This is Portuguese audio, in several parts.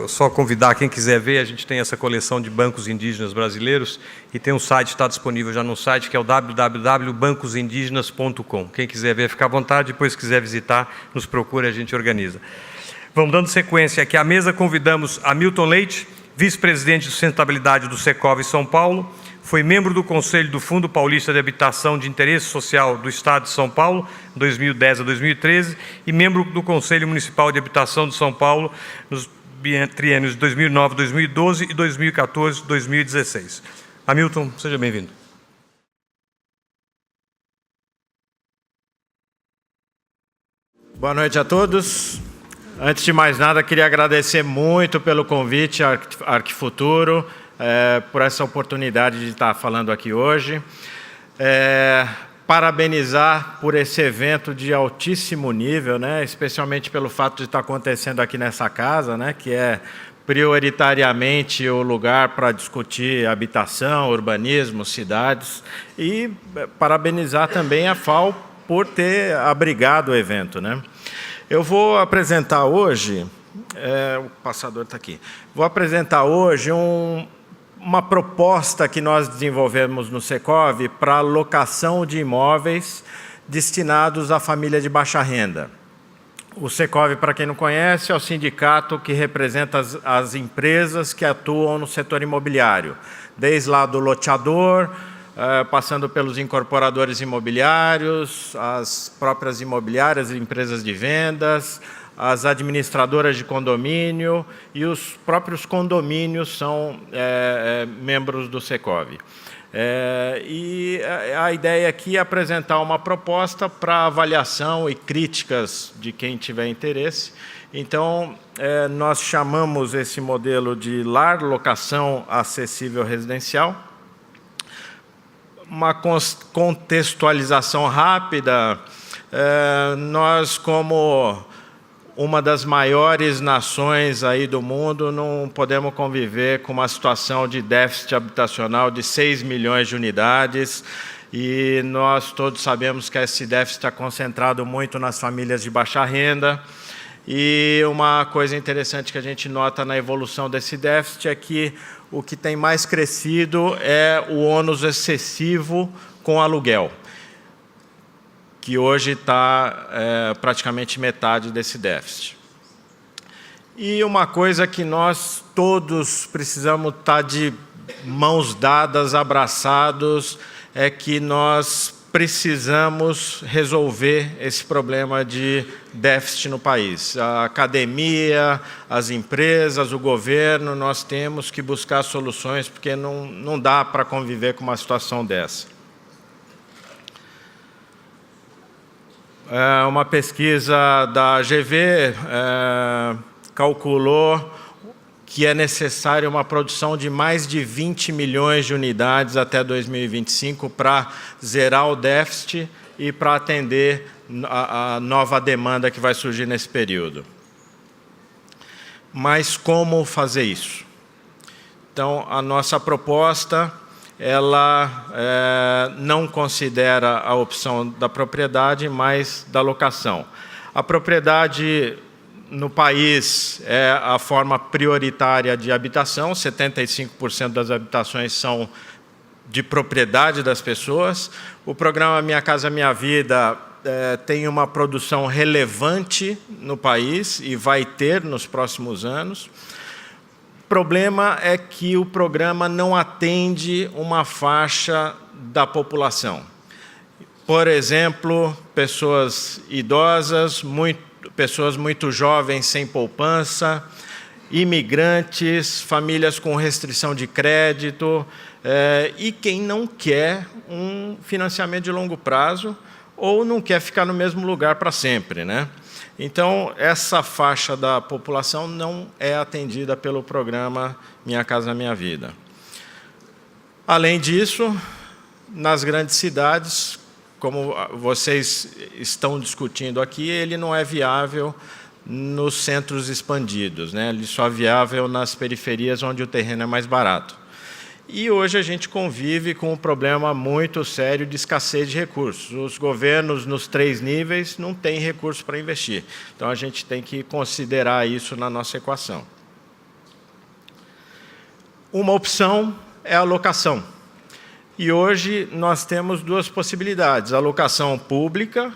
Só convidar quem quiser ver, a gente tem essa coleção de bancos indígenas brasileiros e tem um site, está disponível já no site, que é o www.bancosindigenas.com. Quem quiser ver, fica à vontade, depois quiser visitar, nos procura, a gente organiza. Vamos dando sequência aqui à mesa, convidamos Hamilton Leite, vice-presidente de sustentabilidade do Secov São Paulo, foi membro do Conselho do Fundo Paulista de Habitação de Interesse Social do Estado de São Paulo, 2010 a 2013, e membro do Conselho Municipal de Habitação de São Paulo, nos triênios de 2009, 2012 e 2014, 2016. Hamilton, seja bem-vindo. Boa noite a todos. Antes de mais nada, queria agradecer muito pelo convite à Arquifuturo, por essa oportunidade de estar falando aqui hoje. Parabenizar por esse evento de altíssimo nível, né? Especialmente pelo fato de estar acontecendo aqui nessa casa, né? Que é prioritariamente o lugar para discutir habitação, urbanismo, cidades. E parabenizar também a FAO por ter abrigado o evento, né? Eu vou apresentar hoje, o passador está aqui, vou apresentar hoje uma proposta que nós desenvolvemos no Secov para locação de imóveis destinados à família de baixa renda. O Secov, para quem não conhece, é o sindicato que representa as empresas que atuam no setor imobiliário, desde lá do loteador, passando pelos incorporadores imobiliários, as próprias imobiliárias, empresas de vendas, as administradoras de condomínio e os próprios condomínios são membros do Secov. E a ideia aqui é apresentar uma proposta para avaliação e críticas de quem tiver interesse. Então, nós chamamos esse modelo de lar, locação acessível residencial. Uma contextualização rápida, nós, como uma das maiores nações aí do mundo, não podemos conviver com uma situação de déficit habitacional de 6 milhões de unidades, e nós todos sabemos que esse déficit está concentrado muito nas famílias de baixa renda. E uma coisa interessante que a gente nota na evolução desse déficit é que o que tem mais crescido é o ônus excessivo com aluguel, que hoje está praticamente metade desse déficit. E uma coisa que nós todos precisamos estar de mãos dadas, abraçados, é que nós precisamos resolver esse problema de déficit no país. A academia, as empresas, o governo, nós temos que buscar soluções, porque não dá para conviver com uma situação dessa. Uma pesquisa da GV calculou que é necessária uma produção de mais de 20 milhões de unidades até 2025 para zerar o déficit e para atender a nova demanda que vai surgir nesse período. Mas como fazer isso? Então, a nossa proposta, ela não considera a opção da propriedade, mas da locação. A propriedade no país é a forma prioritária de habitação, 75% das habitações são de propriedade das pessoas. O programa Minha Casa Minha Vida tem uma produção relevante no país e vai ter nos próximos anos. O problema é que o programa não atende uma faixa da população. Por exemplo, pessoas idosas, pessoas muito jovens sem poupança, imigrantes, famílias com restrição de crédito, e quem não quer um financiamento de longo prazo ou não quer ficar no mesmo lugar para sempre, né? Então, essa faixa da população não é atendida pelo programa Minha Casa Minha Vida. Além disso, nas grandes cidades, como vocês estão discutindo aqui, ele não é viável nos centros expandidos, né? Ele só é viável nas periferias onde o terreno é mais barato. E hoje a gente convive com um problema muito sério de escassez de recursos. Os governos, nos 3 níveis, não têm recursos para investir. Então, a gente tem que considerar isso na nossa equação. Uma opção é a alocação. E hoje nós temos 2 possibilidades: a alocação pública,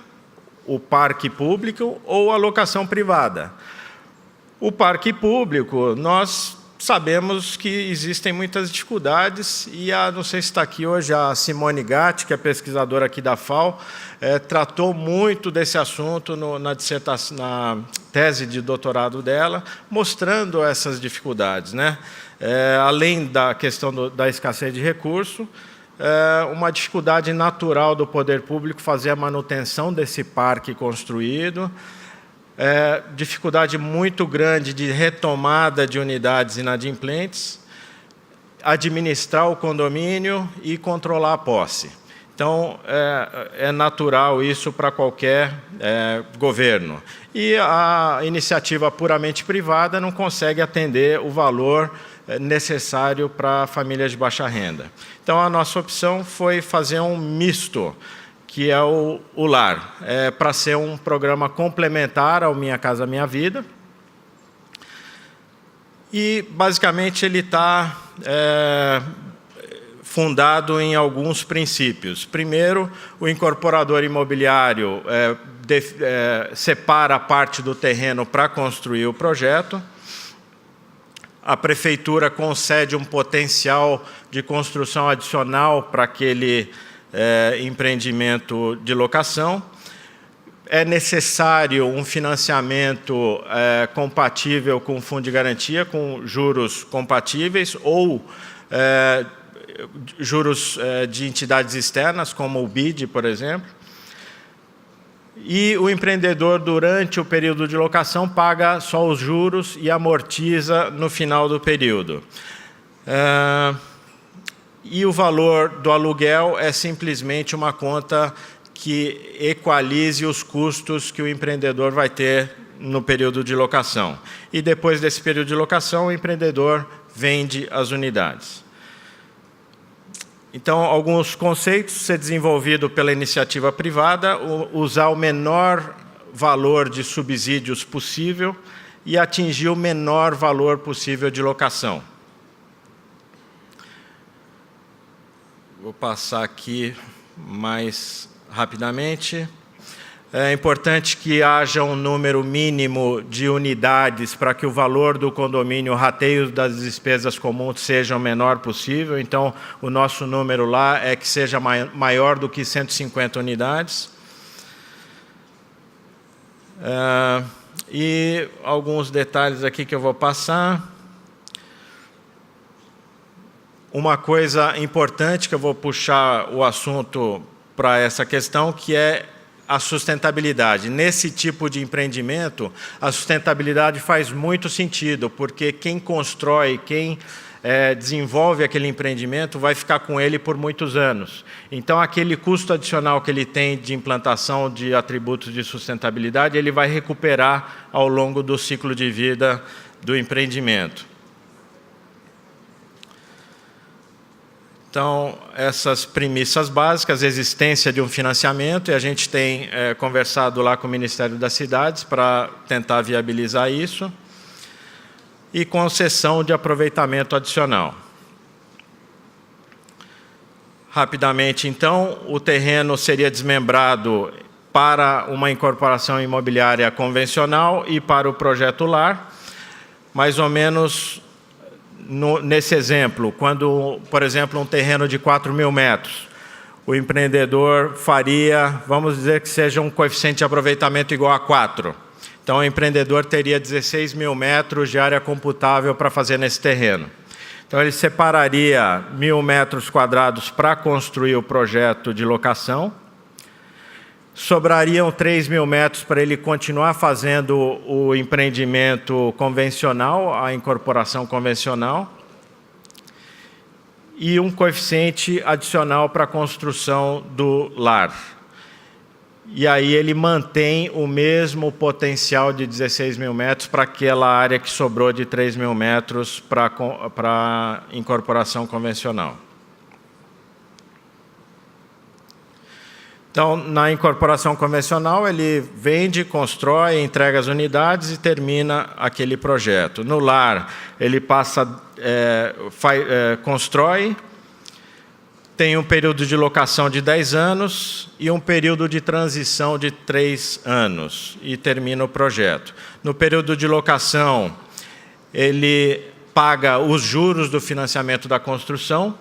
o parque público, ou a alocação privada. O parque público, nós sabemos que existem muitas dificuldades e, não sei se está aqui hoje, a Simone Gatti, que é pesquisadora aqui da FAO, tratou muito desse assunto na tese de doutorado dela, mostrando essas dificuldades, né? Além da questão da escassez de recurso, uma dificuldade natural do poder público fazer a manutenção desse parque construído, dificuldade muito grande de retomada de unidades inadimplentes, administrar o condomínio e controlar a posse. Então, é natural isso para qualquer governo. E a iniciativa puramente privada não consegue atender o valor necessário para famílias de baixa renda. Então, a nossa opção foi fazer um misto, que é o LAR, para ser um programa complementar ao Minha Casa Minha Vida. E, basicamente, ele está fundado em alguns princípios. Primeiro, o incorporador imobiliário separa a parte do terreno para construir o projeto. A prefeitura concede um potencial de construção adicional para aquele empreendimento de locação. É necessário um financiamento compatível com o fundo de garantia, com juros compatíveis, ou juros de entidades externas, como o BID, por exemplo. E o empreendedor, durante o período de locação, paga só os juros e amortiza no final do período. E o valor do aluguel é simplesmente uma conta que equalize os custos que o empreendedor vai ter no período de locação. E depois desse período de locação, o empreendedor vende as unidades. Então, alguns conceitos: ser desenvolvido pela iniciativa privada, usar o menor valor de subsídios possível e atingir o menor valor possível de locação. Vou passar aqui mais rapidamente. É importante que haja um número mínimo de unidades para que o valor do condomínio, o rateio das despesas comuns, seja o menor possível. Então, o nosso número lá é que seja maior do que 150 unidades. E alguns detalhes aqui que eu vou passar. Uma coisa importante que eu vou puxar o assunto para essa questão, que é a sustentabilidade. Nesse tipo de empreendimento, a sustentabilidade faz muito sentido, porque quem constrói, quem desenvolve aquele empreendimento vai ficar com ele por muitos anos. Então, aquele custo adicional que ele tem de implantação de atributos de sustentabilidade, ele vai recuperar ao longo do ciclo de vida do empreendimento. Então, essas premissas básicas: existência de um financiamento, e a gente tem conversado lá com o Ministério das Cidades para tentar viabilizar isso, e concessão de aproveitamento adicional. Rapidamente, então, o terreno seria desmembrado para uma incorporação imobiliária convencional e para o projeto LAR, mais ou menos. Nesse exemplo, quando, por exemplo, um terreno de 4.000 metros, o empreendedor faria, vamos dizer que seja um coeficiente de aproveitamento igual a 4. Então, o empreendedor teria 16.000 metros de área computável para fazer nesse terreno. Então, ele separaria 1.000 metros quadrados para construir o projeto de locação. Sobrariam 3.000 metros para ele continuar fazendo o empreendimento convencional, a incorporação convencional, e um coeficiente adicional para a construção do LAR. e aí ele mantém o mesmo potencial de 16 mil metros para aquela área que sobrou de 3 mil metros para incorporação convencional. Então, na incorporação convencional, ele vende, constrói, entrega as unidades e termina aquele projeto. No lar, ele constrói, tem um período de locação de 10 anos e um período de transição de 3 anos e termina o projeto. No período de locação, ele paga os juros do financiamento da construção,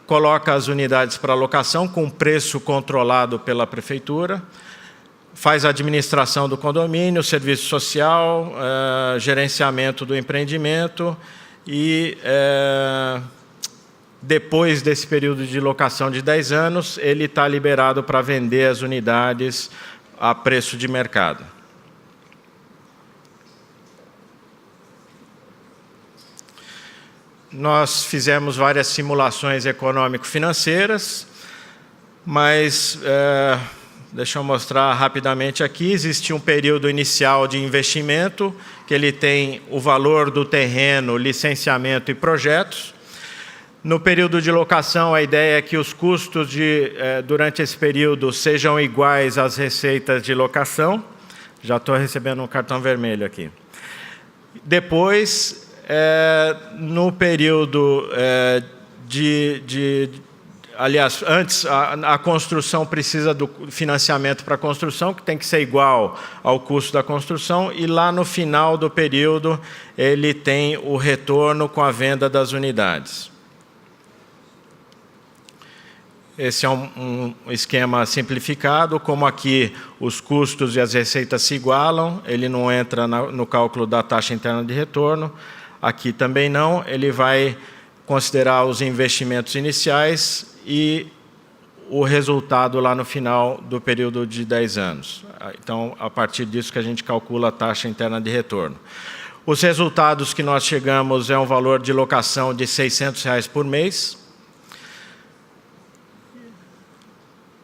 coloca as unidades para locação com preço controlado pela prefeitura, faz a administração do condomínio, serviço social, gerenciamento do empreendimento e, depois desse período de locação de 10 anos, ele está liberado para vender as unidades a preço de mercado. Nós fizemos várias simulações econômico-financeiras, mas, deixa eu mostrar rapidamente aqui, existe um período inicial de investimento, que ele tem o valor do terreno, licenciamento e projetos. No período de locação, a ideia é que os custos durante esse período sejam iguais às receitas de locação. Já estou recebendo um cartão vermelho aqui. Depois, no período aliás, antes, a construção precisa do financiamento para a construção, que tem que ser igual ao custo da construção, e lá no final do período ele tem o retorno com a venda das unidades. Esse é um esquema simplificado, como aqui os custos e as receitas se igualam, ele não entra no cálculo da taxa interna de retorno. Aqui também não, ele vai considerar os investimentos iniciais e o resultado lá no final do período de 10 anos. Então, a partir disso que a gente calcula a taxa interna de retorno. Os resultados que nós chegamos é um valor de locação de R$ 600 por mês,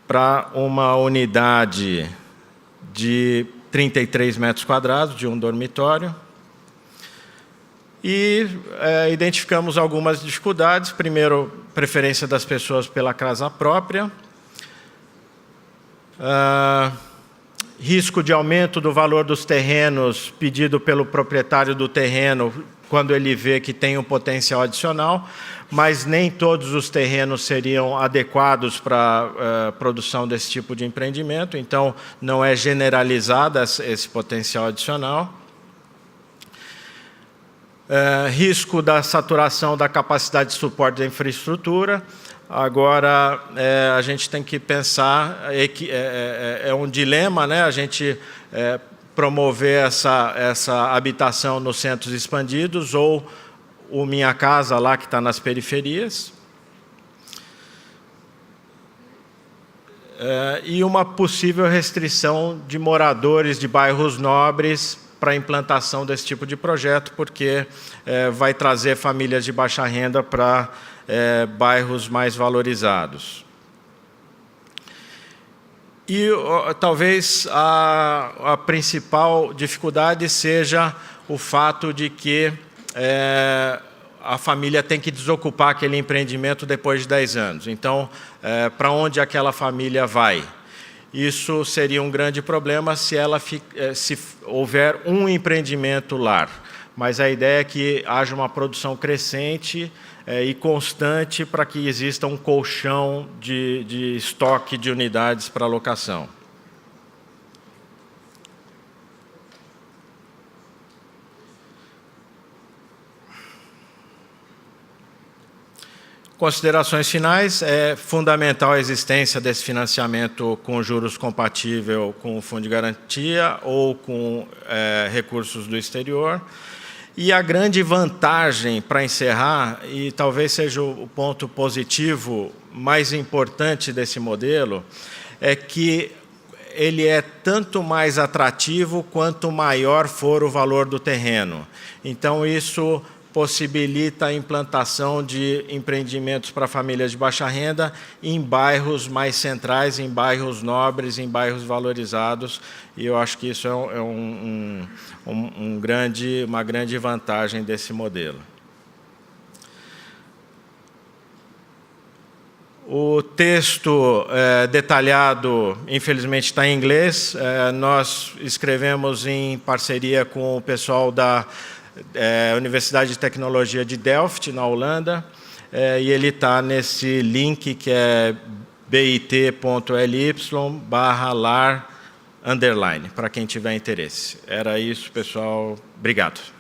para uma unidade de 33 metros quadrados, de um dormitório. E identificamos algumas dificuldades. Primeiro, preferência das pessoas pela casa própria. Risco de aumento do valor dos terrenos pedido pelo proprietário do terreno quando ele vê que tem um potencial adicional, mas nem todos os terrenos seriam adequados para a produção desse tipo de empreendimento, então não é generalizado esse potencial adicional. Risco da saturação da capacidade de suporte da infraestrutura. Agora, a gente tem que pensar, é um dilema, né? A gente promover essa habitação nos centros expandidos ou o Minha Casa lá que está nas periferias. E uma possível restrição de moradores de bairros nobres para a implantação desse tipo de projeto, porque vai trazer famílias de baixa renda para bairros mais valorizados. E talvez a principal dificuldade seja o fato de que a família tem que desocupar aquele empreendimento depois de 10 anos. Então, para onde aquela família vai? Isso seria um grande problema se houver um empreendimento lar. Mas a ideia é que haja uma produção crescente e constante para que exista um colchão de estoque de unidades para locação. Considerações finais, é fundamental a existência desse financiamento com juros compatível com o Fundo de Garantia ou com recursos do exterior. E a grande vantagem, para encerrar, e talvez seja o ponto positivo mais importante desse modelo, é que ele é tanto mais atrativo quanto maior for o valor do terreno. Então, isso possibilita a implantação de empreendimentos para famílias de baixa renda em bairros mais centrais, em bairros nobres, em bairros valorizados, e eu acho que isso é uma grande vantagem desse modelo. O texto detalhado, infelizmente, está em inglês. Nós escrevemos em parceria com o pessoal da Universidade de Tecnologia de Delft, na Holanda, e ele está nesse link que é bit.ly/lar_, para quem tiver interesse. Era isso, pessoal. Obrigado.